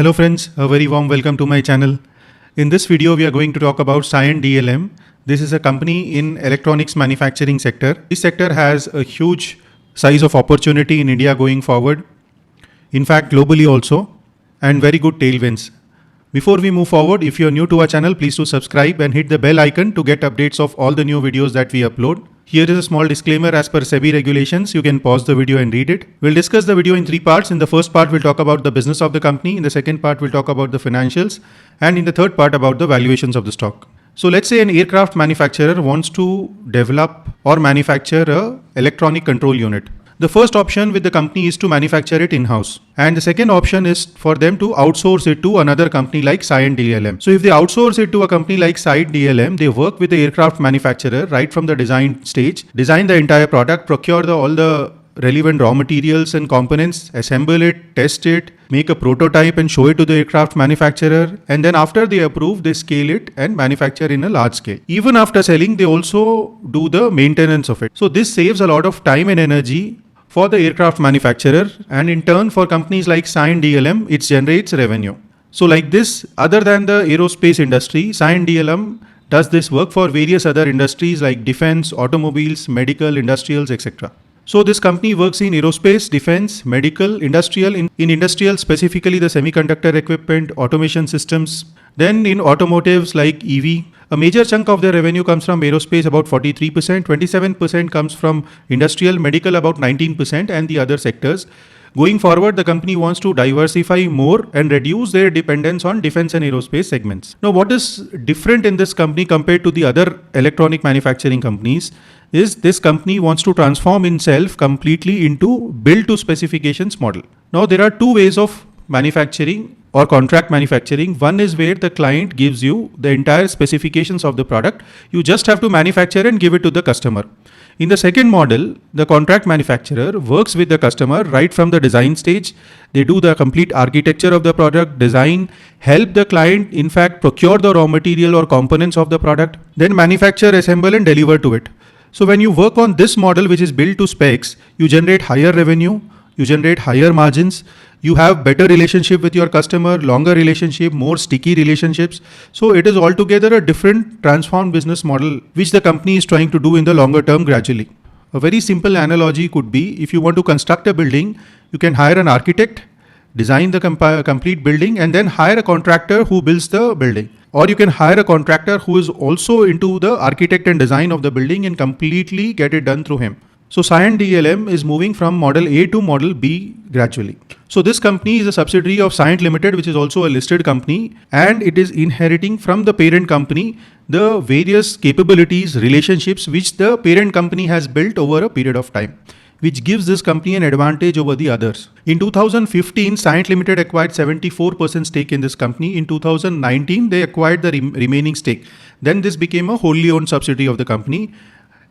Hello friends, a very warm welcome to my channel. In this video, we are going to talk about Cyient DLM. This is a company in electronics manufacturing sector. This sector has a huge size of opportunity in India going forward. In fact, globally also, and very good tailwinds. Before we move forward, if you're new to our channel, please do subscribe and hit the bell icon to get updates of all the new videos that we upload. Here is a small disclaimer as per SEBI regulations. You can pause the video and read it. We'll discuss the video in three parts. In the first part, we'll talk about the business of the company. In the second part, we'll talk about the financials. And in the third part, about the valuations of the stock. So let's say an aircraft manufacturer wants to develop or manufacture an electronic control unit. The first option with the company is to manufacture it in-house. And the second option is for them to outsource it to another company like Cyient DLM. So if they outsource it to a company like Cyient DLM, they work with the aircraft manufacturer right from the design stage, design the entire product, procure all the relevant raw materials and components, assemble it, test it, make a prototype and show it to the aircraft manufacturer. And then after they approve, they scale it and manufacture in a large scale. Even after selling, they also do the maintenance of it. So this saves a lot of time and energy for the aircraft manufacturer, and in turn for companies like Cyient DLM, it generates revenue. So like this, other than the aerospace industry, Cyient DLM does this work for various other industries like defense, automobiles, medical, industrials, etc. So this company works in aerospace, defense, medical, industrial, in industrial specifically the semiconductor equipment, automation systems. Then in automotives like EV, a major chunk of their revenue comes from aerospace, about 43%, 27% comes from industrial, medical about 19%, and the other sectors. Going forward, the company wants to diversify more and reduce their dependence on defense and aerospace segments. Now, what is different in this company compared to the other electronic manufacturing companies is this company wants to transform itself completely into build to specifications model. Now, there are two ways of manufacturing or contract manufacturing. One is where the client gives you the entire specifications of the product. You just have to manufacture and give it to the customer. In the second model, the contract manufacturer works with the customer right from the design stage. They do the complete architecture of the product, design, help the client, in fact, procure the raw material or components of the product, then manufacture, assemble and deliver to it. So when you work on this model, which is built to specs, you generate higher revenue, you generate higher margins, you have better relationship with your customer, longer relationship, more sticky relationships. So it is altogether a different transformed business model, which the company is trying to do in the longer term gradually. A very simple analogy could be, if you want to construct a building, you can hire an architect, design the complete building, and then hire a contractor who builds the building. Or you can hire a contractor who is also into the architect and design of the building and completely get it done through him. So Cyient DLM is moving from model A to model B gradually. So this company is a subsidiary of Cyient Limited, which is also a listed company, and it is inheriting from the parent company the various capabilities, relationships which the parent company has built over a period of time, which gives this company an advantage over the others. In 2015, Cyient Limited acquired 74% stake in this company. In 2019, they acquired the remaining stake. Then this became a wholly owned subsidiary of the company.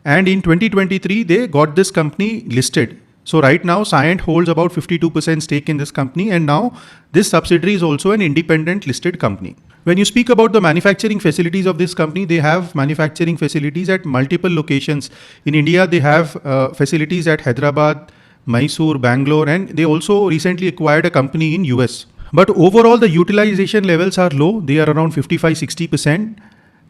And in 2023, they got this company listed. So right now, Cyient holds about 52% stake in this company. And now this subsidiary is also an independent listed company. When you speak about the manufacturing facilities of this company, they have manufacturing facilities at multiple locations. In India, they have facilities at Hyderabad, Mysore, Bangalore, and they also recently acquired a company in US. But overall, the utilization levels are low. They are around 55-60%.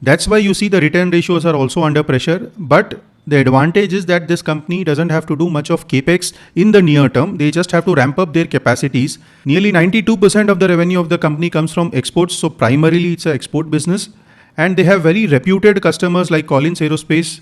That's why you see the return ratios are also under pressure. But the advantage is that this company doesn't have to do much of capex in the near term. They just have to ramp up their capacities. Nearly 92% of the revenue of the company comes from exports. So primarily it's an export business. And they have very reputed customers like Collins Aerospace,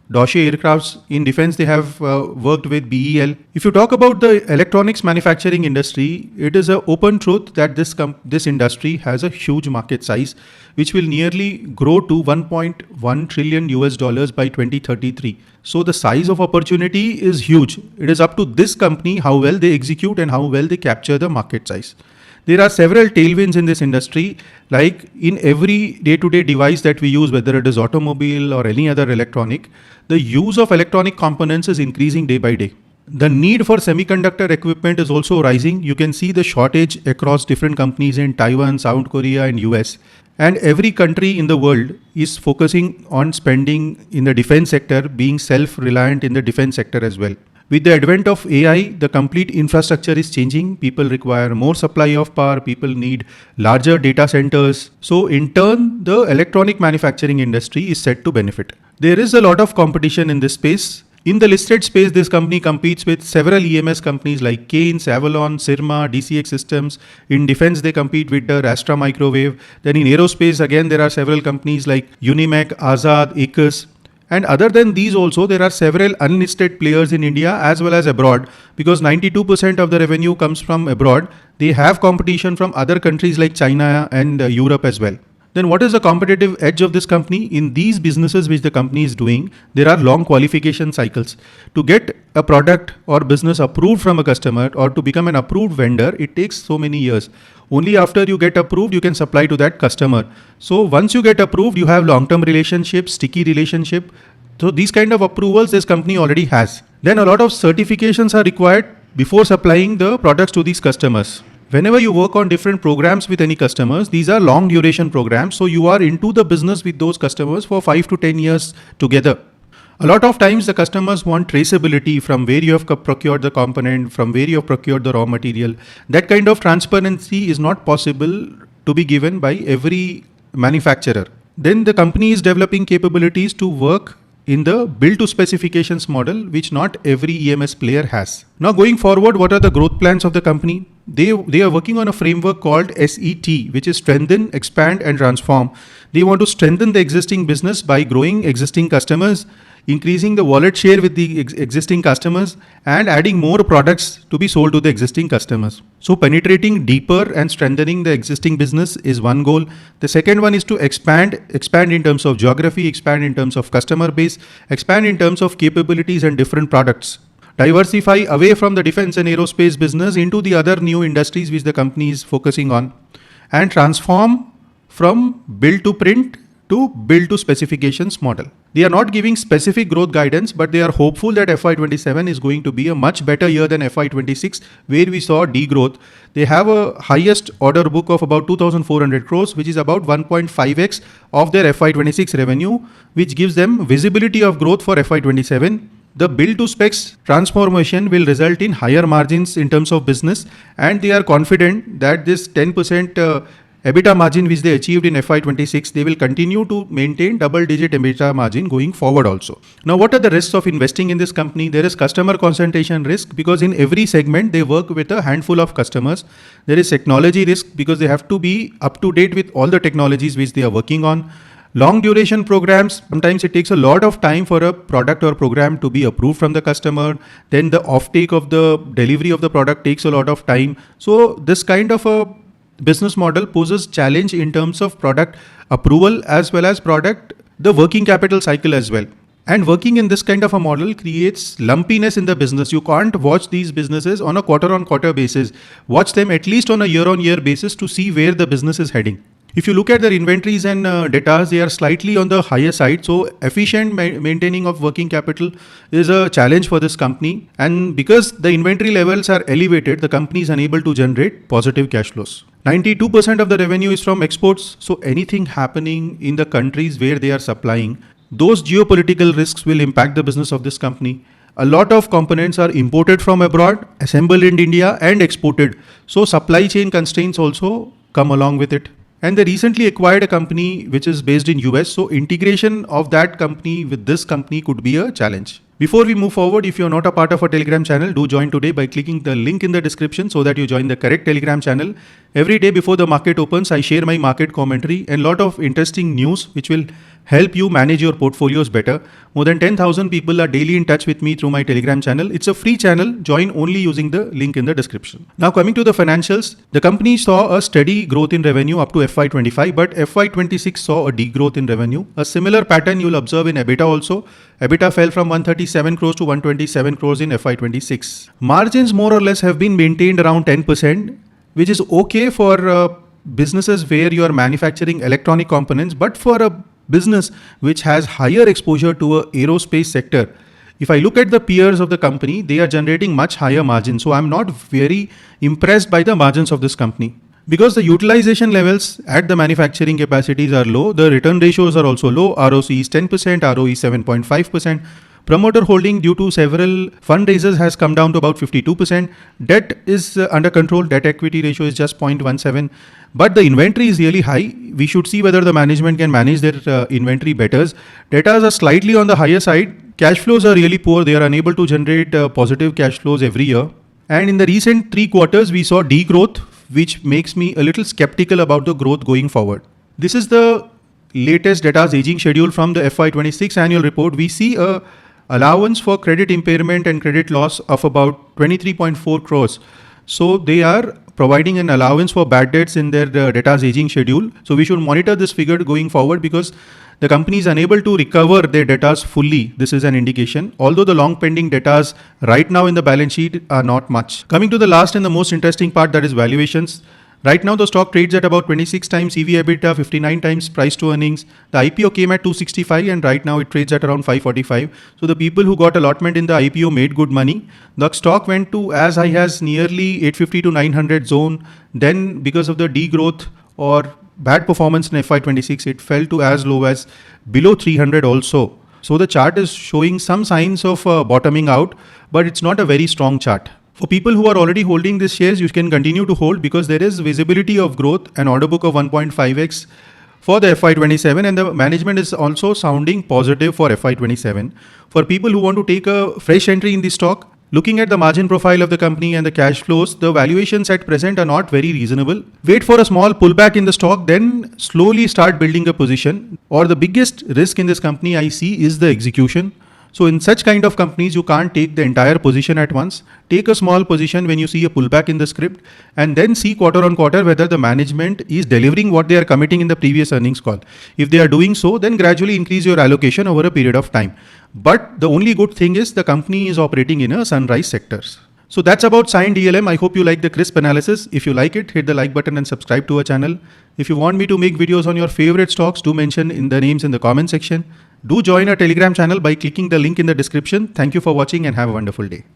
Deutsche Aircrafts. In defense, they have worked with BEL. If you talk about the electronics manufacturing industry, it is an open truth that this industry has a huge market size, which will nearly grow to $1.1 trillion by 2033. So the size of opportunity is huge. It is up to this company how well they execute and how well they capture the market size. There are several tailwinds in this industry, like in every day-to-day device that we use, whether it is automobile or any other electronic, the use of electronic components is increasing day by day. The need for semiconductor equipment is also rising. You can see the shortage across different companies in Taiwan, South Korea, and US. And every country in the world is focusing on spending in the defense sector, being self-reliant in the defense sector as well. With the advent of AI, the complete infrastructure is changing. People require more supply of power. People need larger data centers. So in turn, the electronic manufacturing industry is set to benefit. There is a lot of competition in this space. In the listed space, this company competes with several EMS companies like Keynes, Avalon, Syrma, DCX Systems. In defense, they compete with the Astra Microwave. Then in aerospace, again, there are several companies like Unimec, Azad, Aegis. And other than these also, there are several unlisted players in India as well as abroad, because 92% of the revenue comes from abroad. They have competition from other countries like China and Europe as well. Then what is the competitive edge of this company? In these businesses which the company is doing, there are long qualification cycles. To get a product or business approved from a customer or to become an approved vendor, it takes so many years. Only after you get approved, you can supply to that customer. So once you get approved, you have long-term relationship, sticky relationship. So these kind of approvals this company already has. Then a lot of certifications are required before supplying the products to these customers. Whenever you work on different programs with any customers, these are long duration programs. So you are into the business with those customers for 5 to 10 years together. A lot of times the customers want traceability from where you have procured the component, from where you have procured the raw material. That kind of transparency is not possible to be given by every manufacturer. Then the company is developing capabilities to work in the build to specifications model, which not every EMS player has. Now going forward, what are the growth plans of the company? They are working on a framework called SET, which is strengthen, expand and transform. They want to strengthen the existing business by growing existing customers, increasing the wallet share with the existing customers and adding more products to be sold to the existing customers. So penetrating deeper and strengthening the existing business is one goal. The second one is to expand in terms of geography, expand in terms of customer base, expand in terms of capabilities and different products. Diversify away from the defense and aerospace business into the other new industries which the company is focusing on, and transform from build to print to build to specifications model. They are not giving specific growth guidance, but they are hopeful that FY27 is going to be a much better year than FY26, where we saw degrowth. They have a highest order book of about 2,400 crores, which is about 1.5x of their FY26 revenue, which gives them visibility of growth for FY27. The build to specs transformation will result in higher margins in terms of business, and they are confident that this 10% EBITDA margin which they achieved in FY26, they will continue to maintain double-digit EBITDA margin going forward also. Now, what are the risks of investing in this company? There is customer concentration risk, because in every segment they work with a handful of customers. There is technology risk, because they have to be up to date with all the technologies which they are working on. Long duration programs, sometimes it takes a lot of time for a product or program to be approved from the customer. Then the offtake of the delivery of the product takes a lot of time. So this kind of a business model poses challenge in terms of product approval as well as the working capital cycle as well. And working in this kind of a model creates lumpiness in the business. You can't watch these businesses on a quarter-on-quarter basis. Watch them at least on a year-on-year basis to see where the business is heading. If you look at their inventories and data, they are slightly on the higher side. So efficient maintaining of working capital is a challenge for this company. And because the inventory levels are elevated, the company is unable to generate positive cash flows. 92% of the revenue is from exports. So anything happening in the countries where they are supplying, those geopolitical risks will impact the business of this company. A lot of components are imported from abroad, assembled in India and exported. So supply chain constraints also come along with it. And they recently acquired a company which is based in US. So integration of that company with this company could be a challenge. Before we move forward, if you're not a part of our Telegram channel, do join today by clicking the link in the description so that you join the correct Telegram channel. Every day before the market opens, I share my market commentary and lot of interesting news which will help you manage your portfolios better. More than 10,000 people are daily in touch with me through my Telegram channel. It's a free channel. Join only using the link in the description. Now coming to the financials, the company saw a steady growth in revenue up to FY25, but FY26 saw a degrowth in revenue. A similar pattern you'll observe in EBITDA also. EBITDA fell from 137 crores to 127 crores in FY26. Margins more or less have been maintained around 10%, which is okay for businesses where you are manufacturing electronic components, but for a business which has higher exposure to a aerospace sector, if I look at the peers of the company, they are generating much higher margins. So I'm not very impressed by the margins of this company. Because the utilization levels at the manufacturing capacities are low, the return ratios are also low. ROC is 10%, ROE is 7.5%. Promoter holding due to several fundraisers has come down to about 52%. Debt is under control. Debt equity ratio is just 0.17. But the inventory is really high. We should see whether the management can manage their inventory better. Debtors are slightly on the higher side. Cash flows are really poor. They are unable to generate positive cash flows every year. And in the recent 3 quarters, we saw degrowth, which makes me a little skeptical about the growth going forward. This is the latest debtors aging schedule from the FY26 annual report. We see a allowance for credit impairment and credit loss of about 23.4 crores. So they are providing an allowance for bad debts in their debtors aging schedule. So we should monitor this figure going forward because the company is unable to recover their debtors fully. This is an indication. Although the long pending debtors right now in the balance sheet are not much. Coming to the last and the most interesting part, that is valuations. Right now, the stock trades at about 26 times EV/EBITDA, 59 times price to earnings. The IPO came at 265 and right now it trades at around 545. So the people who got allotment in the IPO made good money. The stock went to as high as nearly 850 to 900 zone. Then because of the degrowth or bad performance in FY26, it fell to as low as below 300 also. So the chart is showing some signs of bottoming out, but it's not a very strong chart. For people who are already holding these shares, you can continue to hold because there is visibility of growth, an order book of 1.5x for the FY27, and the management is also sounding positive for FY27. For people who want to take a fresh entry in the stock, looking at the margin profile of the company and the cash flows, the valuations at present are not very reasonable. Wait for a small pullback in the stock, then slowly start building a position. Or the biggest risk in this company I see is the execution. So in such kind of companies, you can't take the entire position at once. Take a small position when you see a pullback in the script and then see quarter on quarter whether the management is delivering what they are committing in the previous earnings call. If they are doing so, then gradually increase your allocation over a period of time. But the only good thing is the company is operating in a sunrise sectors. So that's about Cyient DLM. I hope you like the crisp analysis. If you like it, hit the like button and subscribe to our channel. If you want me to make videos on your favorite stocks, do mention in the names in the comment section. Do join our Telegram channel by clicking the link in the description. Thank you for watching and have a wonderful day.